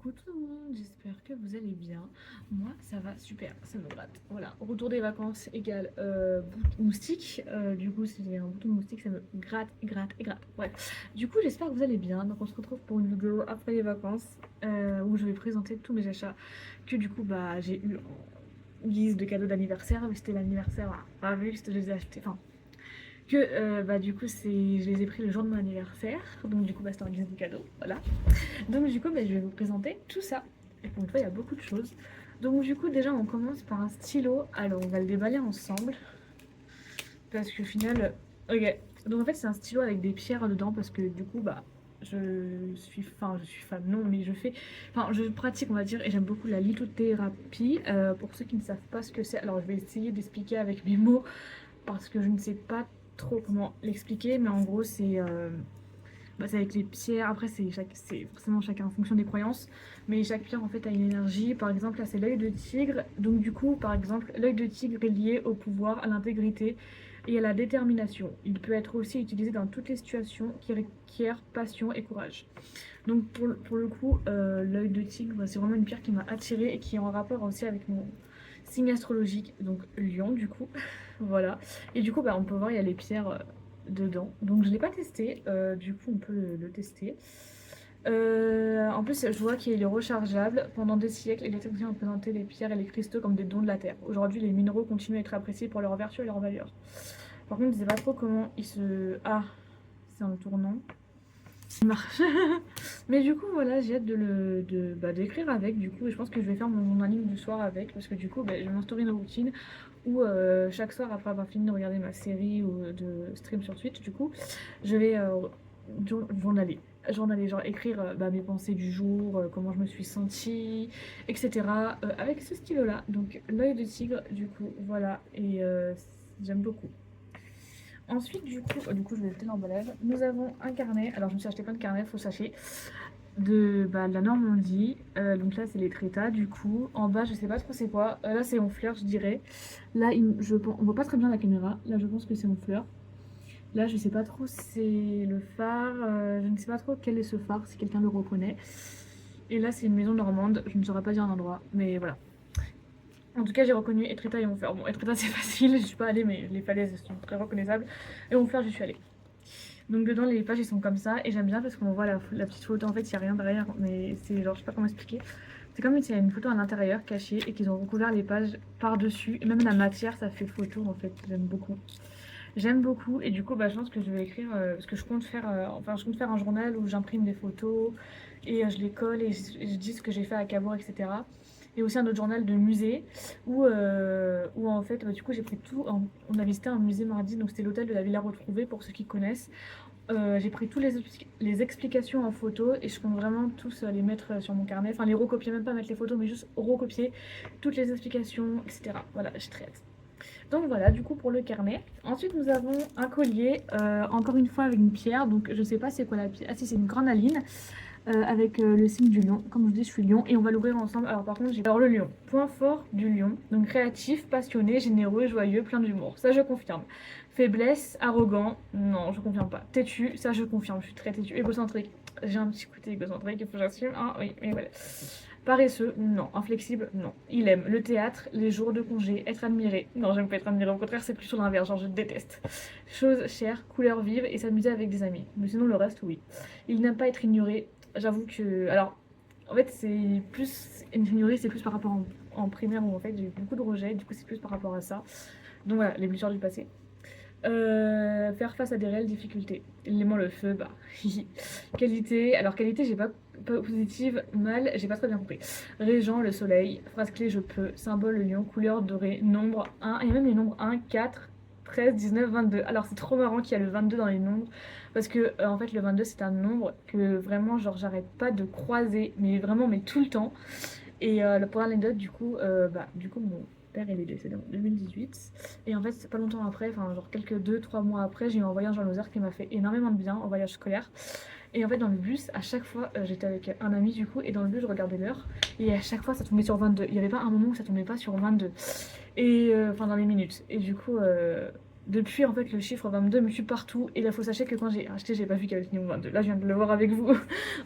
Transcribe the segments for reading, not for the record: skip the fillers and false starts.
Coucou tout le monde, j'espère que vous allez bien. Moi, ça va super, ça me gratte. Voilà, retour des vacances égale moustique. Du coup, si j'ai un bouton de moustique, ça me gratte, gratte et gratte. Bref, du coup, j'espère que vous allez bien. Donc, on se retrouve pour une vidéo après les vacances où je vais présenter tous mes achats que du coup, j'ai eu en guise de cadeau d'anniversaire. Mais c'était l'anniversaire, pas vu, je les ai achetés. Enfin, que du coup, je les ai pris le jour de mon anniversaire. Donc, du coup, c'était en guise de cadeau. Voilà. Donc du coup, je vais vous présenter tout ça. Et pour une fois, il y a beaucoup de choses. Donc du coup, déjà, on commence par un stylo. Alors, on va le déballer ensemble. Parce qu'au final... Ok. Donc en fait, c'est un stylo avec des pierres dedans. Parce que du coup, je suis fan, non, mais je pratique, on va dire, et j'aime beaucoup la lithothérapie. Pour ceux qui ne savent pas ce que c'est, alors je vais essayer d'expliquer avec mes mots. Parce que je ne sais pas trop comment l'expliquer. Mais en gros, c'est avec les pierres. Après, c'est forcément chacun en fonction des croyances. Mais chaque pierre, en fait, a une énergie. Par exemple, là, c'est l'œil de tigre. Donc, du coup, par exemple, l'œil de tigre est lié au pouvoir, à l'intégrité et à la détermination. Il peut être aussi utilisé dans toutes les situations qui requièrent passion et courage. Donc, pour le coup, l'œil de tigre, c'est vraiment une pierre qui m'a attirée et qui est en rapport aussi avec mon signe astrologique. Donc, Lion, du coup. Voilà. Et du coup, on peut voir, il y a les pierres dedans. Donc je ne l'ai pas testé, du coup on peut le tester. En plus, je vois qu'il est rechargeable. Pendant des siècles, les techniciens ont présenté les pierres et les cristaux comme des dons de la Terre. Aujourd'hui, les minéraux continuent à être appréciés pour leur vertu et leur valeur. Par contre, je ne sais pas trop comment il se... Ah, c'est en tournant. Il marche. Mais du coup, voilà, j'ai hâte d'écrire avec, du coup, et je pense que je vais faire mon anime du soir avec, parce que du coup, je vais m'instaurer une routine où chaque soir, après avoir fini de regarder ma série ou de stream sur Twitch, du coup, je vais journaler. Journaler, genre écrire mes pensées du jour, comment je me suis sentie, etc. Avec ce stylo-là. Donc, l'œil de tigre, du coup, voilà, et j'aime beaucoup. Ensuite, du coup, je vais jeter l'emballage. Nous avons un carnet. Alors, je me suis acheté plein de carnets, faut sachez, de la Normandie. Donc là, c'est les Trétas, du coup. En bas, je sais pas trop c'est quoi. Là, c'est Honfleur, je dirais. Là, on voit pas très bien la caméra. Là, je pense que c'est Honfleur. Là, je sais pas trop si c'est le phare. Je ne sais pas trop quel est ce phare, si quelqu'un le reconnaît. Et là, c'est une maison normande. Je ne saurais pas dire un endroit, mais voilà. En tout cas, j'ai reconnu Etretat et Honfleur. Bon, Etretat, c'est facile, je suis pas allée, mais les falaises sont très reconnaissables. Et Honfleur, j'y suis allée. Donc dedans, les pages, ils sont comme ça. Et j'aime bien parce qu'on voit la petite photo. En fait, il n'y a rien derrière, mais c'est genre, je sais pas comment expliquer. C'est comme s'il y a une photo à l'intérieur, cachée, et qu'ils ont recouvert les pages par-dessus. Et même la matière, ça fait photo, en fait. J'aime beaucoup. J'aime beaucoup, et du coup, je pense que je vais écrire, parce que je compte faire, je compte faire un journal où j'imprime des photos, et je les colle, et je dis ce que j'ai fait à Cabourg, etc. Et aussi un autre journal de musée, où en fait, du coup, j'ai pris tout. On a visité un musée mardi, donc c'était l'hôtel de la Villa Retrouvée, pour ceux qui connaissent. J'ai pris toutes les explications en photo et je compte vraiment tous les mettre sur mon carnet. Enfin, les recopier, même pas mettre les photos, mais juste recopier toutes les explications, etc. Voilà, j'ai très hâte. Donc voilà, du coup, pour le carnet. Ensuite, nous avons un collier, encore une fois avec une pierre. Donc, je sais pas c'est quoi la pierre. Ah si, c'est une granaline avec le signe du lion. Comme je vous dis, je suis lion et on va l'ouvrir ensemble. Alors par contre, alors le lion. Point fort du lion. Donc créatif, passionné, généreux, joyeux, plein d'humour. Ça, je confirme. Faiblesse, arrogant, non, je confirme pas. Têtu, ça, je confirme. Je suis très têtu. Égocentrique. J'ai un petit côté égocentrique, il faut que j'assume. Ah oui, mais voilà. Paresseux, non. Inflexible, non. Il aime le théâtre, les jours de congé, être admiré. Non, j'aime pas être admiré. Au contraire, c'est plutôt l'inverse. Genre, je déteste. Chose chère, couleur vive et s'amuser avec des amis. Mais sinon, le reste, oui. Il n'aime pas être ignoré. J'avoue que. Alors, en fait, c'est plus. Ignorer, c'est plus par rapport en primaire où en fait j'ai eu beaucoup de rejets. Du coup, c'est plus par rapport à ça. Donc voilà, les blessures du passé. Faire face à des réelles difficultés. L'élément le feu, qualité, alors qualité, j'ai pas positive, mal, j'ai pas très bien compris. Régent, le soleil, phrase clé, je peux, symbole, le lion, couleur dorée, nombre 1, il y a même les nombres 1, 4, 13, 19, 22. Alors c'est trop marrant qu'il y a le 22 dans les nombres, parce que en fait le 22 c'est un nombre que vraiment genre j'arrête pas de croiser, mais vraiment mais tout le temps. Et pour l'anecdote, du coup, mon père il est décédé en 2018. Et en fait, c'est pas longtemps après, enfin, genre quelques 2-3 mois après, j'ai eu un voyage en Lozère qui m'a fait énormément de bien, un voyage scolaire. Et en fait, dans le bus, à chaque fois, j'étais avec un ami du coup, et dans le bus, je regardais l'heure. Et à chaque fois, ça tombait sur 22. Il n'y avait pas un moment où ça tombait pas sur 22. Et enfin, dans les minutes. Et du coup, Depuis, en fait, le chiffre 22 me suit partout. Et là, faut sachez que quand j'ai acheté, j'ai pas vu qu'il y avait ce niveau 22. Là, je viens de le voir avec vous.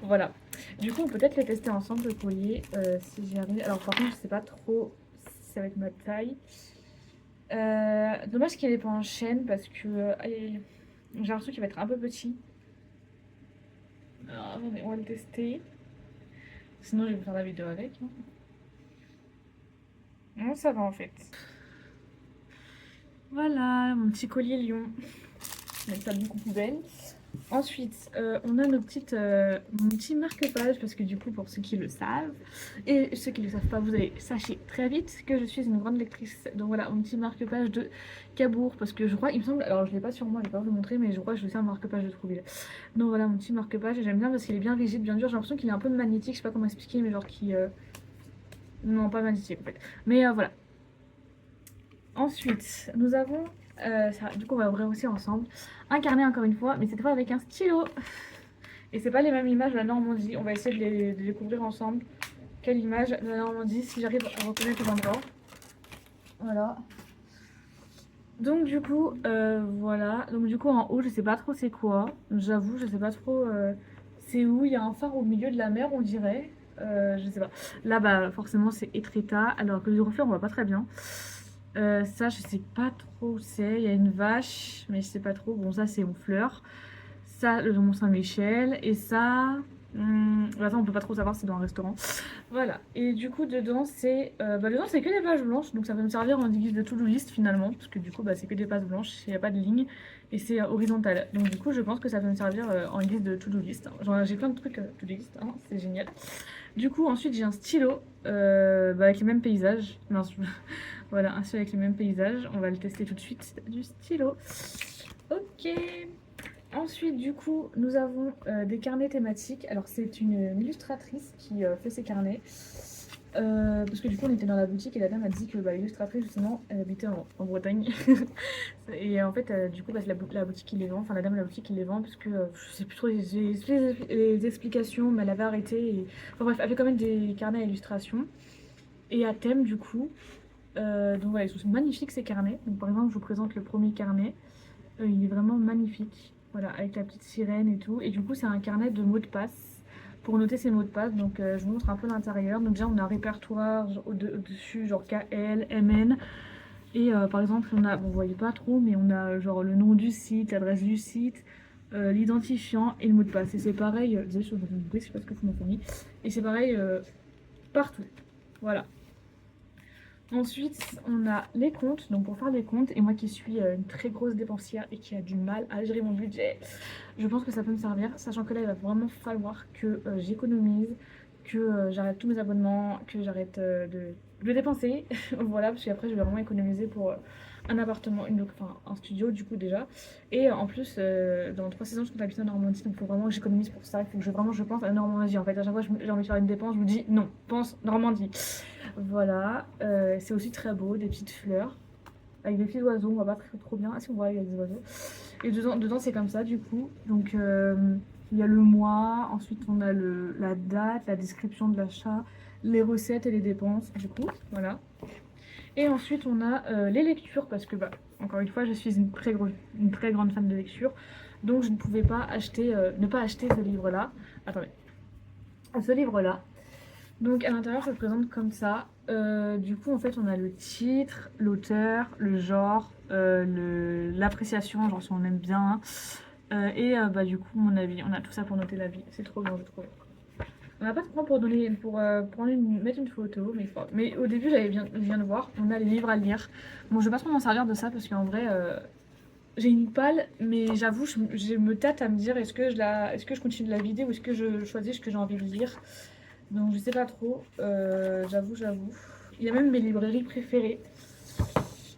Voilà. Du coup, on peut peut-être les tester ensemble, le collier, si j'y arrive. Alors, par contre, je sais pas trop si ça va être ma taille. Dommage qu'il n'est pas en chaîne parce que j'ai l'impression qu'il va être un peu petit. Alors, attendez, on va le tester. Sinon, je vais vous faire la vidéo avec. Hein. Non, ça va en fait. Voilà, mon petit collier lion. Je vais mettre ça beaucoup poubelle. Ensuite, on a nos petites, mon petit marque-page parce que du coup, pour ceux qui le savent et ceux qui ne le savent pas, vous allez sachez très vite que je suis une grande lectrice. Donc voilà, mon petit marque-page de Cabourg parce que je crois, il me semble, alors je l'ai pas sur moi, je vais pas vous le montrer, mais je crois que je sais un marque-page de Trouville. Donc voilà, mon petit marque-page, j'aime bien parce qu'il est bien rigide, bien dur. J'ai l'impression qu'il est un peu magnétique, je sais pas comment expliquer, mais genre qui, non pas magnétique en fait. Mais voilà. Ensuite, nous avons du coup on va ouvrir aussi ensemble un carnet encore une fois mais cette fois avec un stylo et c'est pas les mêmes images de la Normandie, on va essayer de les découvrir ensemble quelle image de la Normandie si j'arrive à reconnaître les endroits. Voilà, donc du coup voilà, donc du coup en haut je sais pas trop c'est quoi, j'avoue je sais pas trop c'est où, il y a un phare au milieu de la mer on dirait, je sais pas, là bah forcément c'est Etretat alors que le reflet on voit pas très bien. Ça, je sais pas trop où c'est. Il y a une vache, mais je sais pas trop. Bon, ça, c'est Honfleur. Ça, le Mont Saint-Michel. Et ça. Bah, ça, on peut pas trop savoir, c'est dans un restaurant. Voilà. Et du coup, dedans, c'est que des pages blanches. Donc, ça va me servir en guise de to-do list finalement. Parce que du coup, bah, c'est que des pages blanches. Il n'y a pas de ligne. Et c'est horizontal. Donc, du coup, je pense que ça va me servir en guise de to-do list. Genre, j'ai plein de trucs to-do list. Hein, c'est génial. Du coup, ensuite, j'ai un stylo avec les mêmes paysages. Non, voilà, un stylo avec les mêmes paysages. On va le tester tout de suite. C'est du stylo. Ok. Ensuite, du coup, nous avons des carnets thématiques. Alors, c'est une illustratrice qui fait ces carnets. Parce que du coup, on était dans la boutique et la dame a dit que l'illustratrice, justement, elle habitait en Bretagne. Et en fait, du coup, bah, c'est la boutique qui les vend. Enfin, la dame de la boutique qui les vend. Parce que je sais plus trop les explications, mais elle avait arrêté. Enfin, bref, elle fait quand même des carnets à illustration. Et à thème, du coup. Donc voilà, ils sont magnifiques ces carnets. Donc, par exemple, je vous présente le premier carnet. Il est vraiment magnifique. Voilà, avec la petite sirène et tout. Et du coup, c'est un carnet de mots de passe pour noter ses mots de passe. Donc, je vous montre un peu l'intérieur. Donc, déjà, on a un répertoire au-dessus, genre KL, MN. Et par exemple, on a, bon, vous voyez pas trop, mais on a genre le nom du site, l'adresse du site, l'identifiant et le mot de passe. Et c'est pareil, désolé, je sais pas ce que vous m'entendez. Et c'est pareil partout. Voilà. Ensuite, on a les comptes, donc pour faire les comptes, et moi qui suis une très grosse dépensière et qui a du mal à gérer mon budget, je pense que ça peut me servir, sachant que là, il va vraiment falloir que j'économise, que j'arrête tous mes abonnements, que j'arrête de dépenser, voilà, parce qu'après, je vais vraiment économiser pour un appartement, enfin un studio du coup déjà, et en plus, dans 3 saisons, je compte habiter en Normandie, donc il faut vraiment que j'économise pour ça, il faut que je pense à la Normandie, en fait, à chaque fois j'ai envie de faire une dépense, je me dis non, pense Normandie. Voilà, c'est aussi très beau, des petites fleurs avec des petits oiseaux, on voit pas trop bien. Ah si on voit, il y a des oiseaux. Et dedans c'est comme ça du coup. Donc il y a le mois, ensuite on a la date, la description de l'achat, les recettes et les dépenses du coup, voilà. Et ensuite on a les lectures parce que bah encore une fois je suis une très grande fan de lecture. Donc je ne pouvais pas acheter, ne pas acheter ce livre là. Attendez. Ce livre là. Donc à l'intérieur, ça se présente comme ça. Du coup, en fait, on a le titre, l'auteur, le genre, l'appréciation, genre si on aime bien. Et bah du coup, mon avis. On a tout ça pour noter l'avis. C'est trop bien, je trouve. On n'a pas de temps pour donner, pour mettre une photo, mais au début, je viens de voir. On a les livres à lire. Bon, je vais pas trop m'en servir de ça parce qu'en vrai. J'ai une palle, mais j'avoue, je me tâte à me dire est-ce que je continue de la vider ou est-ce que je choisis ce que j'ai envie de lire. Donc je sais pas trop, j'avoue. Il y a même mes librairies préférées.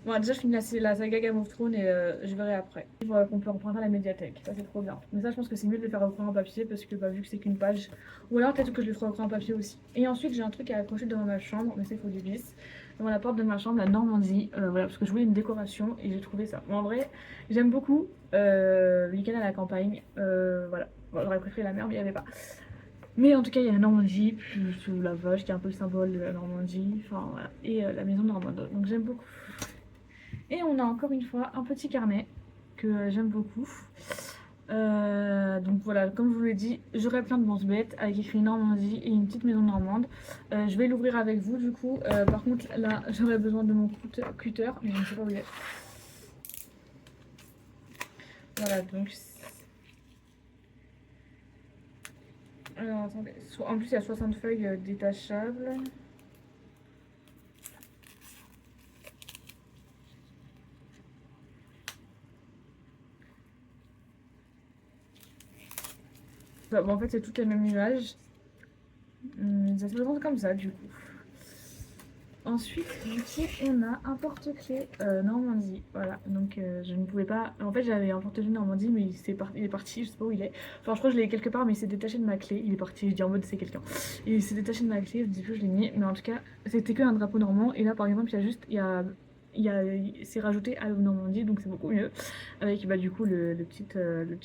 Bon, déjà je finis la saga Game of Thrones et je verrai après. Qu'on peut emprunter à la médiathèque, ça c'est trop bien. Mais ça je pense que c'est mieux de le faire reprendre en papier parce que bah, vu que c'est qu'une page. Ou alors peut-être que je le ferai reprendre en papier aussi. Et ensuite j'ai un truc à accrocher devant ma chambre, mais c'est faux du bis. Devant la porte de ma chambre, la Normandie, voilà, parce que je voulais une décoration et j'ai trouvé ça. Bon, en vrai, j'aime beaucoup le week-end à la campagne, voilà. Bon, j'aurais préféré la mer, mais il n'y avait pas. Mais en tout cas, il y a la Normandie, puis la vache qui est un peu le symbole de la Normandie, enfin voilà, et la maison de Normandie. Donc j'aime beaucoup. Et on a encore une fois un petit carnet que j'aime beaucoup. Donc voilà, comme je vous l'ai dit, j'aurai plein de bêtes avec écrit Normandie et une petite maison normande. Je vais l'ouvrir avec vous du coup. Par contre là j'aurais besoin de mon cutter, mais je ne sais pas où il est. Voilà donc. Alors attendez, en plus il y a 60 feuilles détachables. Bah, bon, en fait c'est toutes les mêmes images. Ça se présente comme ça du coup. Ensuite, du coup, on a un porte-clés Normandie. Voilà, donc je ne pouvais pas. En fait, j'avais un porte-clés Normandie, mais il est parti, je sais pas où il est. Enfin, je crois que je l'ai quelque part, mais il s'est détaché de ma clé. Il est parti, je dis en mode c'est quelqu'un. Il s'est détaché de ma clé, du coup, je l'ai mis. Mais en tout cas, c'était que un drapeau normand. Et là, par exemple, il y a juste. C'est rajouté à la Normandie, donc c'est beaucoup mieux. Avec bah, du coup le petit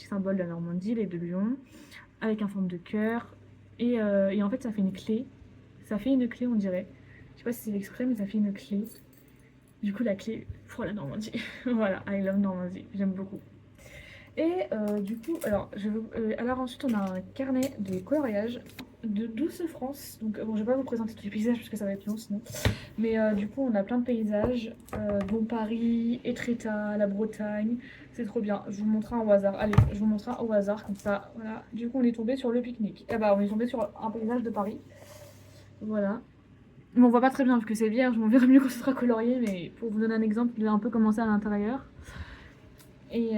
symbole de la Normandie, les deux lions, avec un forme de cœur. Et en fait, ça fait une clé. Ça fait une clé, on dirait. Je sais pas si c'est exprès, mais ça fait une clé. Du coup, la clé pour la Normandie. Voilà, I love Normandie, j'aime beaucoup. Et du coup, alors ensuite, on a un carnet de coloriage de Douce France. Donc, bon, je vais pas vous présenter tous les paysages parce que ça va être long sinon. Mais du coup, on a plein de paysages, dont Paris, Étretat, la Bretagne. C'est trop bien. Je vous montrerai au hasard. Allez, je vous montrerai au hasard comme ça. Voilà. Du coup, on est tombé sur le pique-nique. Et bah, on est tombé sur un paysage de Paris. Voilà. On voit pas très bien vu que c'est vierge, on verra mieux quand ce sera colorié, mais pour vous donner un exemple, il a un peu commencé à l'intérieur. Et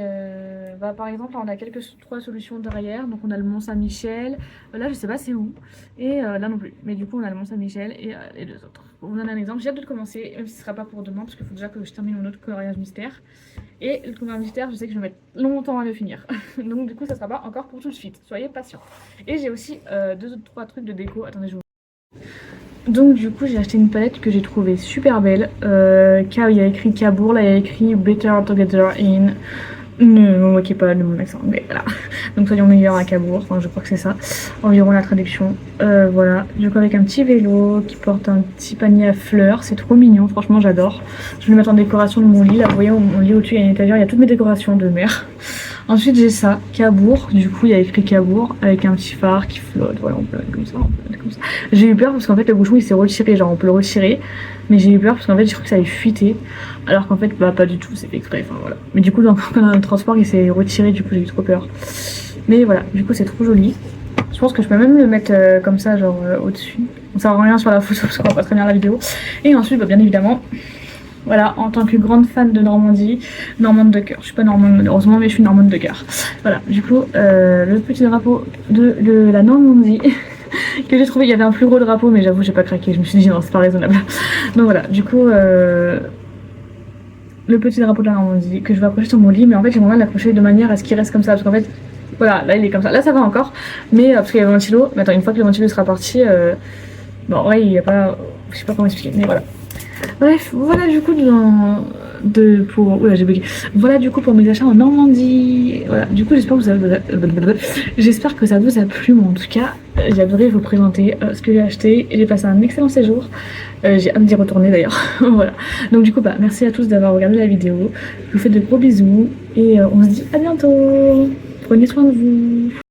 bah, par exemple, là, on a trois solutions derrière. Donc on a le Mont Saint-Michel, là je sais pas c'est où, et là non plus. Mais du coup on a le Mont Saint-Michel et les deux autres. Pour vous donner un exemple, j'ai hâte de commencer, même si ce sera pas pour demain, parce qu'il faut déjà que je termine mon autre coloriage mystère. Et le coloriage mystère, je sais que je vais mettre longtemps à le finir. Donc du coup ça sera pas encore pour tout de suite, soyez patients. Et j'ai aussi trois trucs de déco, attendez je vous... Donc du coup j'ai acheté une palette que j'ai trouvée super belle. Il y a écrit Cabourg, là il y a écrit Better Together in... Ne me moquez pas de mon accent anglais, voilà. Donc soyons meilleurs à Cabourg, enfin je crois que c'est ça, environ la traduction. Voilà, du coup avec un petit vélo qui porte un petit panier à fleurs, c'est trop mignon, franchement j'adore. Je vais le mettre en décoration de mon lit, là vous voyez mon lit au-dessus il y a une étagère, il y a toutes mes décorations de mer. Ensuite j'ai ça, Cabourg, du coup il y a écrit Cabourg avec un petit phare qui flotte, voilà on peut le mettre comme ça, on peut le mettre comme ça. J'ai eu peur parce qu'en fait le bouchon il s'est retiré, genre on peut le retirer, mais j'ai eu peur parce qu'en fait j'ai cru que ça allait fuiter, alors qu'en fait bah pas du tout, c'est fait exprès, enfin voilà. Mais du coup dans le transport il s'est retiré, du coup j'ai eu trop peur. Mais voilà, du coup c'est trop joli. Je pense que je peux même le mettre comme ça, genre au-dessus. On ne rien sur la photo parce qu'on voit pas très bien la vidéo. Et ensuite, bah, bien évidemment, voilà, en tant que grande fan de Normandie, normande de cœur. Je suis pas normande malheureusement, mais je suis normande de cœur. Voilà, du coup, le petit drapeau de la Normandie que j'ai trouvé. Il y avait un plus gros drapeau, mais j'avoue, j'ai pas craqué. Je me suis dit non, c'est pas raisonnable. Donc voilà, du coup, le petit drapeau de la Normandie que je vais accrocher sur mon lit, mais en fait, j'aimerais bien l'accrocher de manière à ce qu'il reste comme ça, parce qu'en fait, voilà, là il est comme ça. Là ça va encore, mais parce qu'il y a le ventilo. Mais attends, une fois que le ventilo sera parti, bon, ouais, il n'y a pas. Je sais pas comment expliquer, mais voilà. Bref, voilà du coup Oula, j'ai bugué. Voilà du coup pour mes achats en Normandie. Voilà, du coup j'espère que ça vous a plu, mais en tout cas, j'ai adoré vous présenter ce que j'ai acheté. J'ai passé un excellent séjour. J'ai hâte d'y retourner d'ailleurs. Voilà. Donc du coup, bah merci à tous d'avoir regardé la vidéo. Je vous fais de gros bisous et on se dit à bientôt. Prenez soin de vous.